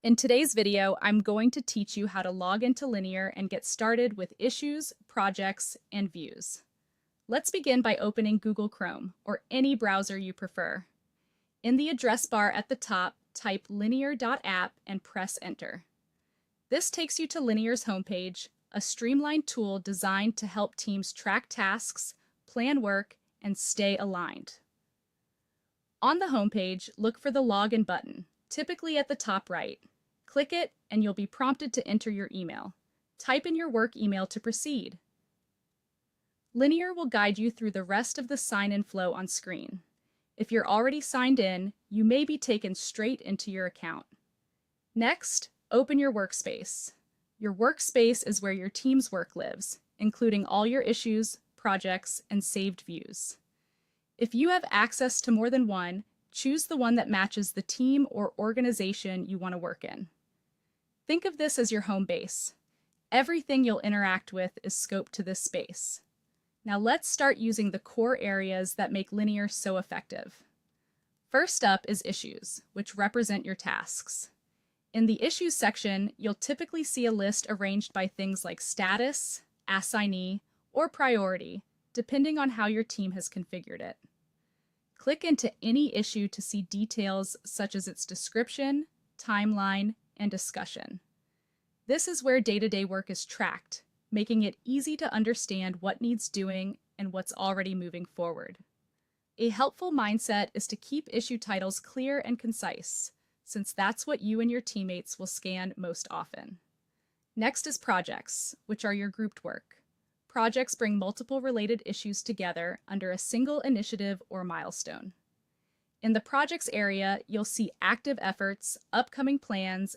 In today's video, I'm going to teach you how to log into Linear and get started with issues, projects, and views. Let's begin by opening Google Chrome or any browser you prefer. In the address bar at the top, type linear.app and press enter. This takes you to Linear's homepage, a streamlined tool designed to help teams track tasks, plan work, and stay aligned. On the homepage, look for the Login button, typically at the top right. Click it, and you'll be prompted to enter your email. Type in your work email to proceed. Linear will guide you through the rest of the sign-in flow on screen. If you're already signed in, you may be taken straight into your account. Next, open your workspace. Your workspace is where your team's work lives, including all your issues, projects, and saved views. If you have access to more than one, choose the one that matches the team or organization you want to work in. Think of this as your home base. Everything you'll interact with is scoped to this space. Now let's start using the core areas that make Linear so effective. First up is issues, which represent your tasks. In the issues section, you'll typically see a list arranged by things like status, assignee, or priority, depending on how your team has configured it. Click into any issue to see details such as its description, timeline, and discussion. This is where day-to-day work is tracked, making it easy to understand what needs doing and what's already moving forward. A helpful mindset is to keep issue titles clear and concise, since that's what you and your teammates will scan most often. Next is projects, which are your grouped work. Projects bring multiple related issues together under a single initiative or milestone. In the projects area, you'll see active efforts, upcoming plans,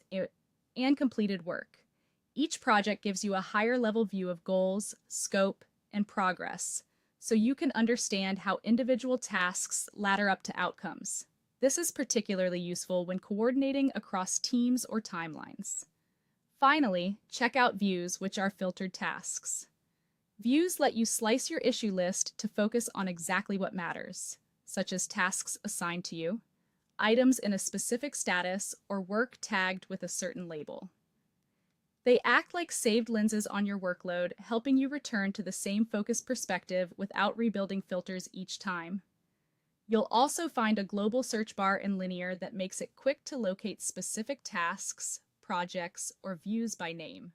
and completed work. Each project gives you a higher level view of goals, scope, and progress, so you can understand how individual tasks ladder up to outcomes. This is particularly useful when coordinating across teams or timelines. Finally, check out views, which are filtered tasks. Views let you slice your issue list to focus on exactly what matters, such as tasks assigned to you, items in a specific status, or work tagged with a certain label. They act like saved lenses on your workload, helping you return to the same focused perspective without rebuilding filters each time. You'll also find a global search bar in Linear that makes it quick to locate specific tasks, projects, or views by name.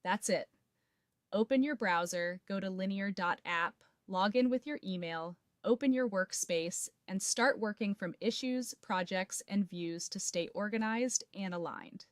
That's it. Open your browser, go to linear.app, log in with your email, open your workspace, and start working from issues, projects, and views to stay organized and aligned.